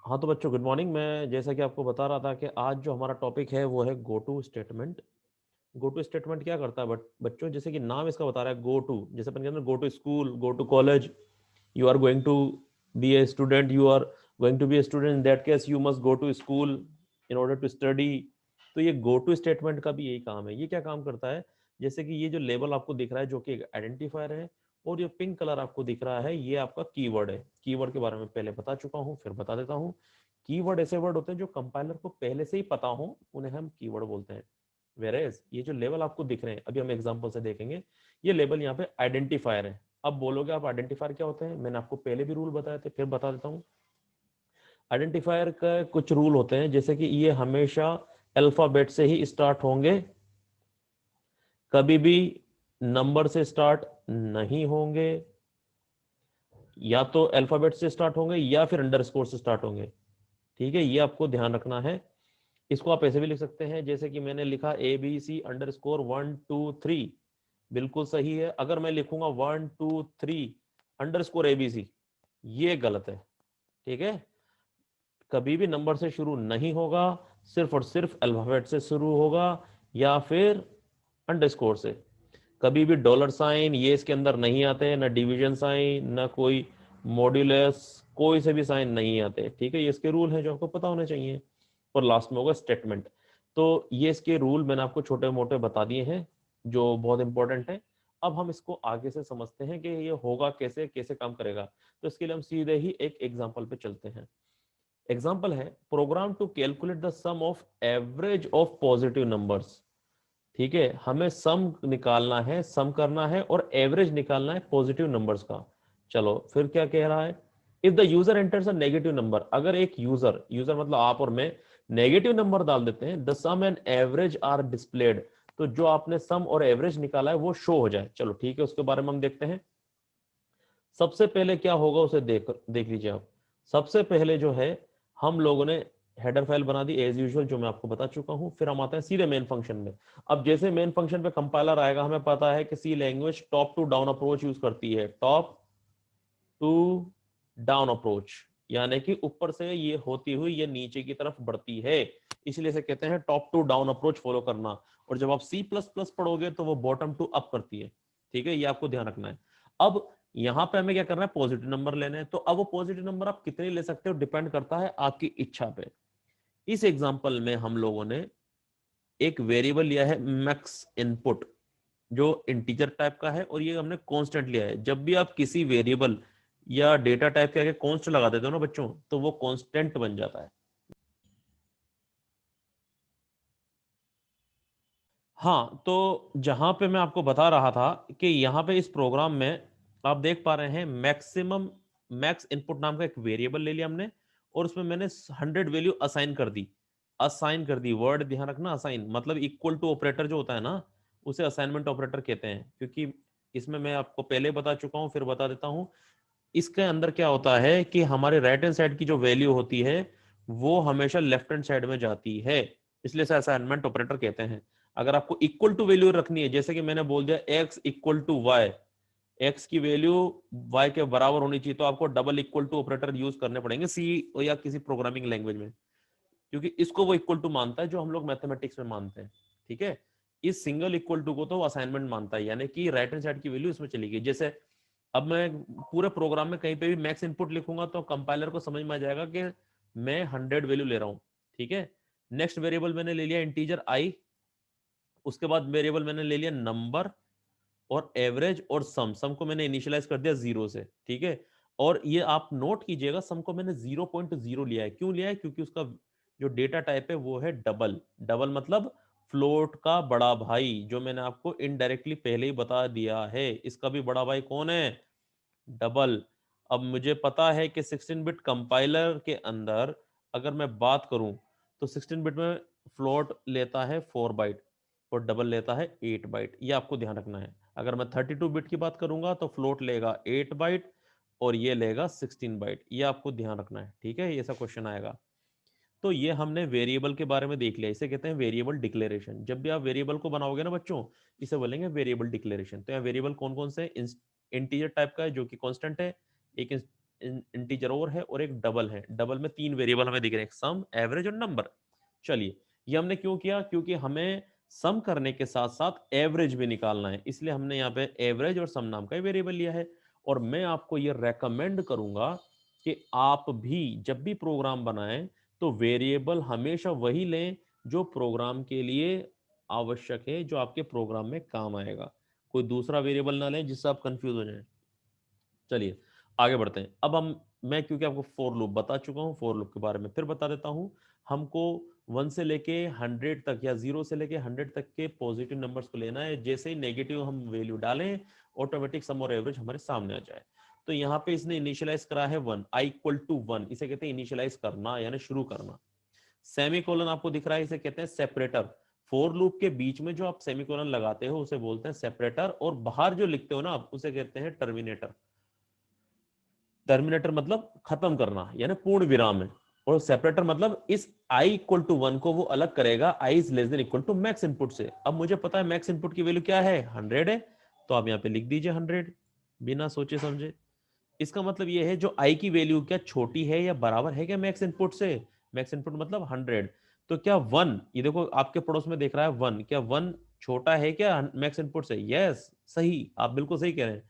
हाँ तो बच्चों गुड मॉर्निंग। मैं जैसा कि आपको बता रहा था कि आज जो हमारा टॉपिक है वो है go to statement. Go to statement क्या करता है बट बच्चों, जैसे कि नाम इसका बता रहा है गो टू, जैसे अपन कहते हैं go to school, go to college, you are going to be a student, you are going to be a student, in that case you must go to school in order to study. तो ये गो to statement का भी यही काम है। ये क्या काम करता है, जैसे कि ये जो लेबल आपको दिख रहा है जो कि एक आइडेंटिफायर है, और ये पिंक कलर आपको दिख रहा है ये आपका कीवर्ड है। कीवर्ड के बारे में पहले बता चुका हूँ, फिर बता देता हूँ। कीवर्ड ऐसे वर्ड होते हैं जो कंपाइलर को पहले से ही पता हो, उन्हें हम कीवर्ड बोलते हैं। वेरेज ये जो लेवल आपको दिख रहे हैं, अभी हम एग्जांपल से देखेंगे, ये लेवल यहाँ पे आइडेंटिफायर है। अब बोलोगे आप आइडेंटिफायर क्या होते हैं, मैंने आपको पहले भी रूल बताए थे, फिर बता देता हूँ। आइडेंटिफायर का कुछ रूल होते हैं, जैसे कि ये हमेशा अल्फाबेट से ही स्टार्ट होंगे, कभी भी नंबर से स्टार्ट नहीं होंगे, या तो अल्फाबेट से स्टार्ट होंगे या फिर अंडरस्कोर से स्टार्ट होंगे। ठीक है, ये आपको ध्यान रखना है। इसको आप ऐसे भी लिख सकते हैं, जैसे कि मैंने लिखा ABC_1 2 3, बिल्कुल सही है। अगर मैं लिखूंगा 1 2 3 ये गलत है। ठीक है, कभी भी नंबर से शुरू नहीं होगा, सिर्फ और सिर्फ अल्फाबेट से शुरू होगा या फिर अंडरस्कोर से। कभी भी डॉलर साइन ये इसके अंदर नहीं आते, ना डिवीजन साइन, ना कोई मॉड्यूलस, कोई से भी साइन नहीं आते। ठीक है, ये इसके रूल हैं जो आपको पता होने चाहिए। और लास्ट में होगा स्टेटमेंट। तो ये इसके रूल मैंने आपको छोटे मोटे बता दिए हैं जो बहुत इंपॉर्टेंट है। अब हम इसको आगे से समझते हैं कि ये होगा कैसे, कैसे काम करेगा। तो इसके लिए हम सीधे ही एक एग्जाम्पल पे चलते हैं। एग्जाम्पल है program to calculate the sum of average of positive numbers. ठीक है, हमें सम निकालना है, सम करना है और एवरेज निकालना है पॉजिटिव नंबर्स का। चलो फिर क्या कह रहा है, if the user enters a negative number, अगर एक यूजर, यूजर मतलब आप और मैं, नेगेटिव नंबर डाल देते हैं, the sum and average are displayed, तो जो आपने सम और एवरेज निकाला है वो शो हो जाए। चलो ठीक है, उसके बारे में हम देखते हैं। सबसे पहले क्या होगा उसे देख देख लीजिए आप। सबसे पहले जो है, हम लोगों ने हेडर फाइल बना दी एज यूजुअल, जो मैं आपको बता चुका हूं। फिर हम आते हैं सीधे मेन फंक्शन में। अब जैसे मेन फंक्शन पे कंपाइलर आएगा, हमें पता है कि C language top to down approach use करती है। टॉप टू डाउन अप्रोच, यानी कि ऊपर से ये होती हुई ये नीचे की तरफ बढ़ती है, इसलिए से कहते हैं top to down approach follow करना। और जब आप सी प्लस प्लस पढ़ोगे तो वो बॉटम टू अप करती है। ठीक है, ये आपको ध्यान रखना है। अब यहां पे हमें क्या करना है, पॉजिटिव नंबर लेने हैं। तो अब वो पॉजिटिव नंबर आप कितने ले सकते हो डिपेंड करता है आपकी इच्छा पे। इस एग्जांपल में हम लोगों ने एक वेरिएबल लिया है मैक्स इनपुट, जो इंटीजर टाइप का है, और ये हमने कांस्टेंट लिया है। जब भी आप किसी वेरिएबल या डेटा टाइप के आगे कांस्ट लगा देते हो ना बच्चों, तो वो कांस्टेंट बन जाता है। हाँ, तो जहां पे मैं आपको बता रहा था कि यहाँ पे इस प्रोग्राम में आप देख पा रहे हैं मैक्सिमम, मैक्स इनपुट नाम का एक वेरिएबल ले लिया हमने, और उसमें मैंने 100 वैल्यू असाइन कर दी। असाइन कर दी, वर्ड ध्यान रखना, असाइन मतलब इक्वल टू ऑपरेटर जो होता है ना, उसे असाइनमेंट ऑपरेटर कहते हैं। क्योंकि इसमें मैं आपको पहले बता चुका हूं, फिर बता देता हूं। इसके अंदर क्या होता है कि हमारे राइट हैंड साइड की जो वैल्यू होती है वो हमेशा लेफ्ट हैंड साइड में जाती है, इसलिए से असाइनमेंट ऑपरेटर कहते हैं। अगर आपको इक्वल टू वैल्यू रखनी है, जैसे कि मैंने बोल दिया x equal to y, x की वैल्यू y के बराबर होनी चाहिए, तो आपको double equal to operator use करने पड़ेंगे सी या किसी प्रोग्रामिंग लैंग्वेज में, क्योंकि इसको वो इक्वल टू मानता है जो हम लोग मैथमेटिक्स में मानते हैं। ठीक है, इस सिंगल इक्वल टू को तो असाइनमेंट मानता है, यानी कि राइट हैंड साइड की वैल्यू इसमें चली गई। जैसे अब मैं पूरे प्रोग्राम में कहीं पे भी मैक्स इनपुट लिखूंगा तो कंपाइलर को समझ में आ जाएगा कि मैं 100 वैल्यू ले रहा हूं। ठीक है, नेक्स्ट वेरिएबल मैंने ले लिया इंटीजर आई, उसके बाद वेरिएबल मैंने ले लिया नंबर और एवरेज और सम, सम को मैंने इनिशियलाइज कर दिया 0 से। ठीक है, और ये आप नोट कीजिएगा, सम को मैंने 0.0 लिया है। क्यों लिया है, क्योंकि उसका जो डेटा टाइप है वो है डबल। डबल मतलब फ्लोट का बड़ा भाई, जो मैंने आपको इनडायरेक्टली पहले ही बता दिया है। इसका भी बड़ा भाई कौन है, डबल। अब मुझे पता है कि 16 बिट कंपाइलर के अंदर अगर मैं बात करूं तो 16 बिट में फ्लोट लेता है 4 बाइट और डबल लेता है 8 बाइट, ये आपको ध्यान रखना है। अगर मैं 32 बिट की बात करूंगा तो फ्लोट लेगा 8 बाइट और ये लेगा 16 बाइट, ये आपको ध्यान रखना है। ठीक है, ऐसा क्वेश्चन आएगा। तो ये हमने वेरिएबल के बारे में देख लिया, इसे कहते हैं वेरिएबल डिक्लेरेशन। जब भी आप वेरिएबल को बनाओगे ना बच्चों, इसे बोलेंगे वेरिएबल डिक्लेरेशन। तो यहाँ वेरिएबल कौन कौन से, इंटीजर टाइप का है जो कि कांस्टेंट है, एक इंटीजर और है और एक डबल है। डबल में 3 वेरिएबल हमें दिख रहे हैं, सम, एवरेज और नंबर। चलिए, ये हमने क्यों किया? क्योंकि हमें सम करने के साथ साथ एवरेज भी निकालना है, इसलिए हमने यहाँ पे एवरेज और सम नाम का वेरिएबल लिया है। और मैं आपको ये रेकमेंड करूंगा कि आप भी जब भी प्रोग्राम बनाएं तो वेरिएबल हमेशा वही लें जो प्रोग्राम के लिए आवश्यक है, जो आपके प्रोग्राम में काम आएगा। कोई दूसरा वेरिएबल ना लें जिससे आप कंफ्यूज हो जाएं। चलिए आगे बढ़ते हैं। अब हम, मैं क्योंकि आपको फॉर लूप बता चुका हूं, फॉर लूप के बारे में फिर बता देता हूं। हमको 1 से लेके 100 तक या 0 से लेके 100 तक के पॉजिटिव नंबर्स को लेना है। जैसे ही नेगेटिव हम वैल्यू डालें, ऑटोमेटिक सम और एवरेज हमारे सामने आ जाए। तो यहाँ पे इसने इनिशियलाइज करा है 1, आई इक्वल टू 1, इसे कहते हैं इनिशियलाइज करना यानी शुरू करना। सेमीकोलन आपको दिख रहा है, इसे कहते हैं सेपरेटर। फोर लूप के बीच में जो आप सेमीकोलन लगाते हो उसे बोलते हैं सेपरेटर, और बाहर जो लिखते हो ना आप उसे कहते हैं टर्मिनेटर। टर्मिनेटर मतलब खत्म करना यानी पूर्ण विराम है, और सेपरेटर मतलब इस आई इक्वल टू 1 को वो अलग करेगा I is less than equal to max input से। अब मुझे पता है मैक्स इनपुट की वैल्यू क्या है, 100 है, तो आप यहाँ पे लिख दीजिए 100 बिना सोचे समझे। इसका मतलब ये है जो आई की वैल्यू क्या छोटी है या बराबर है क्या मैक्स इनपुट से? मैक्स इनपुट मतलब 100। तो क्या 1, ये देखो आपके पड़ोस में देख रहा है 1, क्या 1 छोटा है क्या मैक्स इनपुट से? यस, सही, आप बिल्कुल सही कह रहे हैं,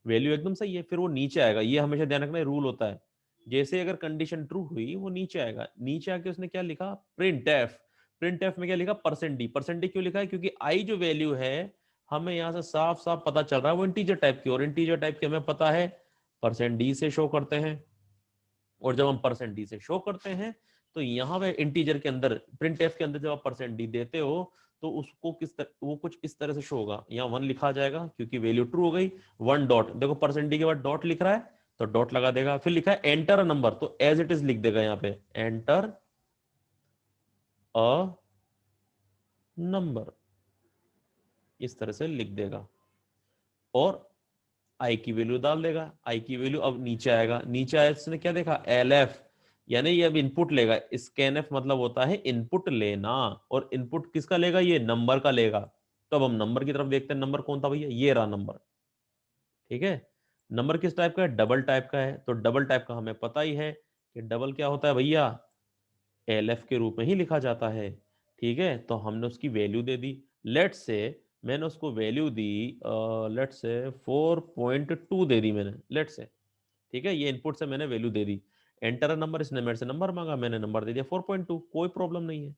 वैल्यू एकदम सही है, फिर वो नीचे आएगा। ये हमेशा ध्यान रखना, रूल होता है, जैसे अगर कंडीशन ट्रू हुई वो नीचे आएगा। नीचे आके उसने क्या लिखा, प्रिंट एफ। प्रिंट एफ में क्या लिखा, परसेंट डी। परसेंट डी क्यों लिखा है? क्योंकि आई जो वैल्यू है हमें यहाँ से साफ साफ पता चल रहा है वो इंटीजर टाइप की, और इंटीजर टाइप की हमें पता है परसेंट डी से शो करते हैं। और जब हम परसेंट डी से शो करते हैं तो यहाँ पे इंटीजर के अंदर, प्रिंट एफ के अंदर जब आप परसेंट डी देते हो तो उसको किस तरह, वो कुछ इस तरह से शो होगा। यहाँ 1 लिखा जाएगा क्योंकि वैल्यू ट्रू हो गई। 1 डॉट, देखो परसेंट डी के बाद डॉट लिख रहा है तो डॉट लगा देगा। फिर लिखा है एंटर अ नंबर, तो एज इट इज लिख देगा यहाँ पे, एंटर अ नंबर, इस तरह से लिख देगा। और आई की वैल्यू डाल देगा। आई की वैल्यू अब नीचे आएगा, नीचे आया इसने क्या देखा, एल एफ, यानी ये अब इनपुट लेगा। स्कैन एफ मतलब होता है इनपुट लेना, और इनपुट किसका लेगा, ये नंबर का लेगा। तो अब हम नंबर की तरफ देखते हैं, नंबर कौन था भैया, ये रहा नंबर। ठीक है, नंबर किस टाइप का है, डबल टाइप का है। तो डबल टाइप का हमें पता ही है कि डबल क्या होता है भैया, एल एफ के रूप में ही लिखा जाता है। ठीक है, तो हमने उसकी वैल्यू दे दी। लेट से मैंने उसको वैल्यू दी, लेट से 4.2 दे दी मैंने, लेट से। ठीक है, ये इनपुट से मैंने वैल्यू दे दी। एंटर नंबर, इसने मेरे से नंबर मांगा, मैंने नंबर दे दिया 4.2, कोई प्रॉब्लम नहीं है।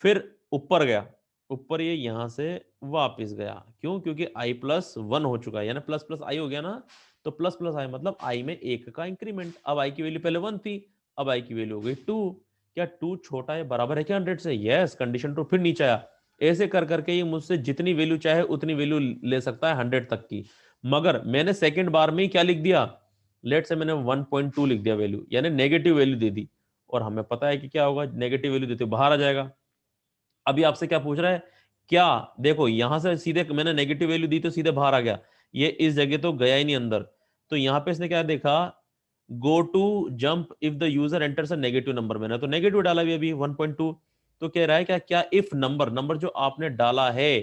फिर ऊपर गया, ऊपर ये यहां से वापस गया, क्यों? क्योंकि आई प्लस 1 हो चुका है, यानी प्लस प्लस आई हो गया ना। तो प्लस प्लस आई मतलब आई में 1 का इंक्रीमेंट। अब आई की वैल्यू पहले 1 थी, अब आई की वैल्यू हो गई 2। क्या 2 छोटा है बराबर है क्या 100 से? Yes, condition true. फिर नीचे आया, ऐसे कर करके ये मुझसे जितनी वैल्यू चाहे उतनी वैल्यू ले सकता है 100 तक की। मगर मैंने सेकंड बार में ही क्या लिख दिया, लेट से मैंने 1.2 लिख दिया वैल्यू, यानी नेगेटिव वैल्यू दे दी। और हमें पता है कि क्या होगा, नेगेटिव वैल्यू देते बाहर आ जाएगा। अभी आपसे क्या पूछ रहा है, क्या, देखो यहां से सीधे मैंने नेगेटिव वैल्यू दी तो सीधे बाहर आ गया, ये इस जगह तो गया ही नहीं अंदर। तो यहां पे इसने क्या देखा, go to jump if the user enters a negative number, मैंने तो नेगेटिव डाला भी अभी 1.2। तो कह रहा है क्या, क्या इफ नंबर, नंबर जो आपने डाला है,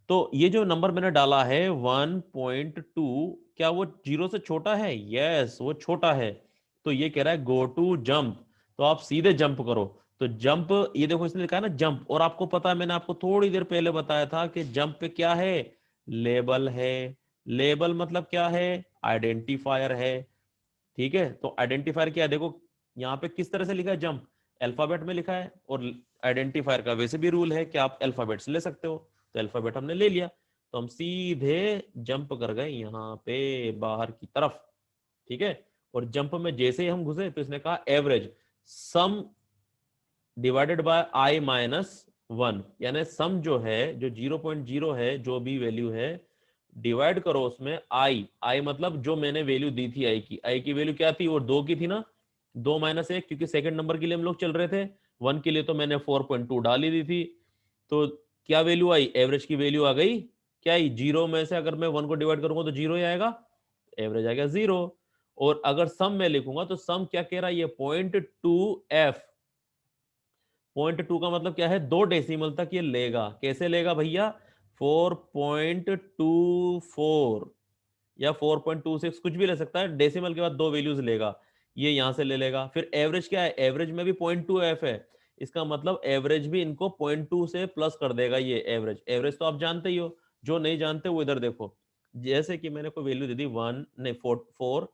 तो ये जो नंबर मैंने डाला है 1.2, क्या वो 0 से छोटा है? यस, वो छोटा है। तो ये कह रहा है गो टू जंप, तो आप सीधे जंप करो। तो जंप, ये देखो इसने लिखा है ना जंप, और आपको पता है मैंने आपको थोड़ी देर पहले बताया था कि जंप पे क्या है, लेबल है। लेबल मतलब क्या है, आइडेंटिफायर है। ठीक है, तो आइडेंटिफायर क्या है, देखो यहाँ पे किस तरह से लिखा है जंप, अल्फाबेट में लिखा है। और आइडेंटिफायर का वैसे भी रूल है कि आप अल्फाबेट से ले सकते हो, तो अल्फाबेट हमने ले लिया, तो हम सीधे जंप कर गए यहाँ पे बाहर की तरफ। ठीक है, और जंप में जैसे ही हम घुसे तो इसने कहा average some divided by I minus 1, यानी सम जो है, जो 0.0 है, जो भी वैल्यू है, डिवाइड करो उसमें आई। आई मतलब जो मैंने वैल्यू दी थी आई की वैल्यू क्या थी, वो 2 की थी ना, 2 माइनस 1, क्योंकि सेकंड नंबर के लिए हम लोग चल रहे थे, 1 के लिए तो मैंने 4.2 डाल ही दी थी। तो क्या वैल्यू आई, एवरेज की वैल्यू आ गई। क्या आई, 0 में से अगर मैं 1 को डिवाइड करूंगा तो 0 ही आएगा, एवरेज आ गया 0। और अगर सम में लिखूंगा तो सम क्या कह रहा है, ये 0.2f। 0.2 का मतलब क्या है, 2 डेसिमल तक ये लेगा। कैसे लेगा भैया, 4.24, या 4.26 कुछ भी ले सकता है, डेसिमल के बाद दो वैल्यूज लेगा, ये यहां से ले लेगा। फिर एवरेज क्या है, एवरेज में भी 0.2f है, इसका मतलब एवरेज भी इनको 0.2 से प्लस कर देगा। ये एवरेज, एवरेज तो आप जानते ही हो, जो नहीं जानते वो इधर देखो। जैसे कि मैंने कोई वैल्यू दे दी 1 नहीं 4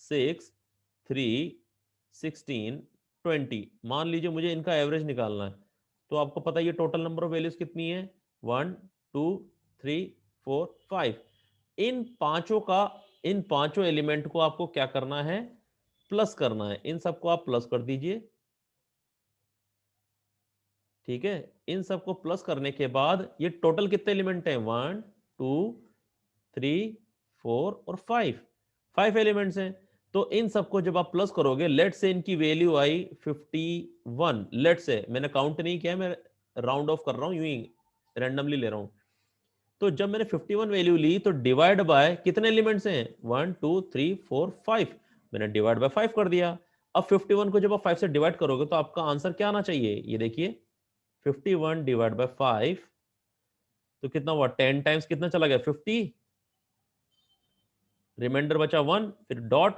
6 3 16 20, मान लीजिए मुझे इनका एवरेज निकालना है, तो आपको पता है ये टोटल नंबर ऑफ वैल्यूज कितनी है, 1 2 3 4 5। इन पांचों एलिमेंट को आपको क्या करना है, प्लस करना है। इन सबको आप प्लस कर दीजिए, ठीक है। इन सबको प्लस करने के बाद ये टोटल कितने एलिमेंट हैं, 1 2 3 4 और 5, 5 एलिमेंट्स हैं। तो इन सबको जब आप प्लस करोगे, लेट से इनकी वैल्यू आई 51, लेट से, मैंने काउंट नहीं किया, मैं राउंड ऑफ कर रहा हूं, यूं ही रैंडमली ले रहा हूं। तो जब मैंने 51 वैल्यू ली तो डिवाइड बाय कितने एलिमेंट्स हैं, 1 2 3 4 5, मैंने डिवाइड बाय 5 कर दिया। अब 51 को जब आप 5 से डिवाइड करोगे तो आपका आंसर क्या आना चाहिए, ये देखिए 51 डिवाइड बाय 5 तो कितना हुआ, 10 टाइम्स कितना चला गया, 50, रिमाइंडर बचा 1, फिर डॉट,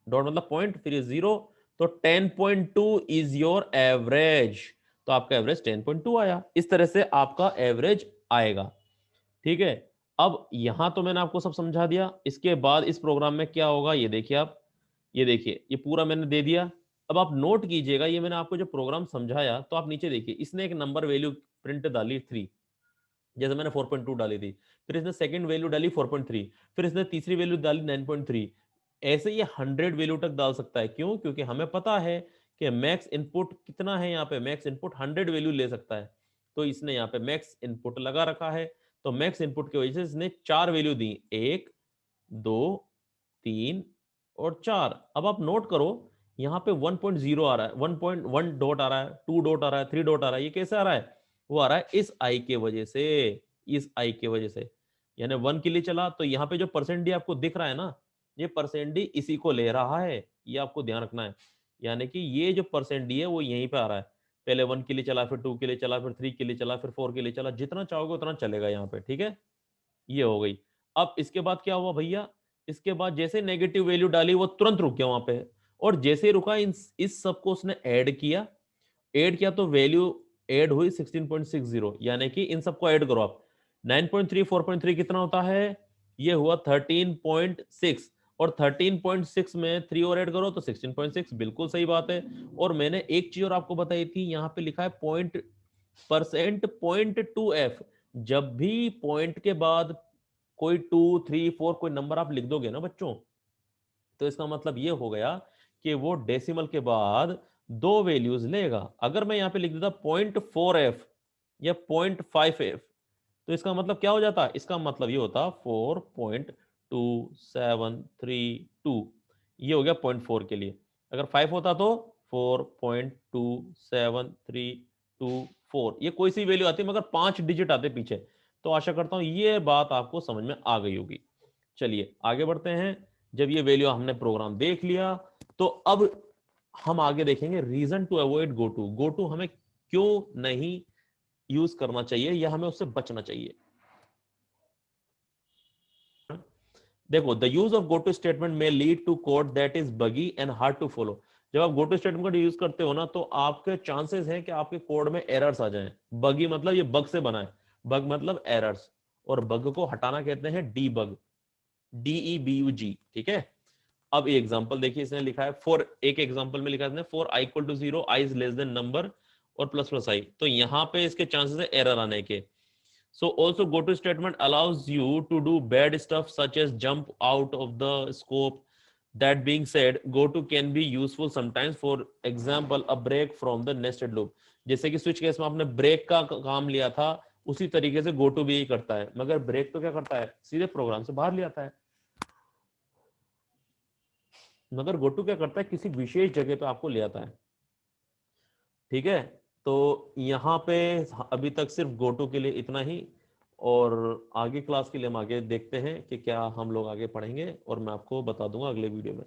डॉट मतलब पॉइंट, फिर ये 0, तो 10.2 इज योर एवरेज। तो आपका एवरेज 10.2 आया। इस तरह से आपका एवरेज आएगा, ठीक है। अब यहां तो मैंने आपको सब समझा दिया। इसके बाद इस प्रोग्राम में क्या होगा, ये देखिए आप, ये देखिए ये पूरा मैंने दे दिया। अब आप नोट कीजिएगा, ये मैंने आपको जो प्रोग्राम समझाया, तो आप नीचे देखिए, इसने एक नंबर वैल्यू प्रिंट डाली 3, जैसे मैंने 4.2 डाली थी, फिर इसने सेकंड वैल्यू डाली 4.3, फिर इसने तीसरी वैल्यू डाली 9.3, ऐसे ये 100 वैल्यू तक डाल सकता है। क्यों, क्योंकि हमें पता है कि मैक्स इनपुट कितना है, यहाँ पे मैक्स इनपुट 100 वैल्यू ले सकता है, तो इसने यहाँ पे मैक्स इनपुट लगा रखा है। तो मैक्स इनपुट की वजह से इसने 4 वैल्यू दी, 1 2 3 और 4। अब आप नोट करो, यहाँ पे 1.0 आ रहा है, 1.1 डॉट आ रहा है, 2 डॉट आ रहा है, 3 डॉट आ रहा है, ये कैसे आ रहा है, वो आ रहा है इस आई के वजह से, इस आई के वजह से। यानी 1 के लिए चला तो यहाँ पे जो परसेंट डी आपको दिख रहा है ना, ये परसेंट डी इसी को ले रहा है, ये आपको ध्यान रखना है। यानी कि ये जो परसेंट डी है वो यहीं पे आ रहा है, पहले 1 के लिए चला, फिर 2 के लिए चला, फिर 3 के लिए चला, फिर 4 के लिए चला, जितना चाहोगे उतना चलेगा यहाँ पे, ठीक है। ये हो गई। अब इसके बाद क्या हुआ भैया, इसके बाद जैसे नेगेटिव वैल्यू डाली वो तुरंत रुक गया वहां पे, और जैसे ही रुका इस सबको उसने ऐड किया, ऐड किया तो वैल्यू ऐड हुई 16.60, यानी कि इन सबको ऐड करो आप, 9.3 4.3 कितना होता है, ये हुआ 13.6, और 13.6 में 3 और ऐड करो तो 16.6, बिल्कुल सही बात है। और मैंने एक चीज और आपको बताई थी, यहाँ पे लिखा है पॉइंट परसेंट 0.2f, जब भी पॉइंट के बाद कोई 2 3 4 कोई नंबर आप लिख दोगे ना बच्चों, तो इसका मतलब ये हो गया कि वो डेसिमल के बाद दो वैल्यूज लेगा। अगर मैं यहां पे लिख देता 0.4f या 0.5f, तो इसका मतलब क्या हो जाता, इसका मतलब ये होता 4.2732, ये हो गया 0.4 के लिए। अगर 5 होता तो 4.27324, ये कोई सी वैल्यू आती मगर 5 डिजिट आते पीछे। तो आशा करता हूं ये बात आपको समझ में आ गई होगी। चलिए आगे बढ़ते हैं। जब ये वैल्यू हमने प्रोग्राम देख लिया, तो अब हम आगे देखेंगे reason to avoid goto. Goto हमें क्यों नहीं यूज करना चाहिए या हमें उससे बचना चाहिए। देखो, the use of goto statement में lead to code that is buggy and hard to follow. जब आप गोटू स्टेटमेंट का यूज करते हो ना, तो आपके चांसेस हैं कि आपके कोड में एरर्स आ जाएं। बगी मतलब ये बग से बना है, बग मतलब एरर्स, और बग को हटाना कहते हैं डीबग, DEBUG, ठीक है। अब ये एग्जांपल देखिए, इसने लिखा है फॉर, एक एग्जांपल में लिखा है for i equal to 0, i is less than number और प्लस प्लस i, तो यहां पे इसके चांसेस है एरर आने के। So also goto statement allows you to do bad stuff such as jump out of the scope. That being said, goto can be useful sometimes. For example, a break from the nested loop. जैसे कि switch case में आपने break का काम लिया था, उसी तरीके से गोटो भी यही करता है, मगर ब्रेक तो क्या करता है, सीधे प्रोग्राम से बाहर ले आता है, मगर गोटो क्या करता है, किसी विशेष जगह पे आपको ले आता है, ठीक है। तो यहाँ पे अभी तक सिर्फ गोटो के लिए इतना ही, और आगे क्लास के लिए हम आगे देखते हैं कि क्या हम लोग आगे पढ़ेंगे, और मैं आपको बता दूंगा अगले वीडियो में।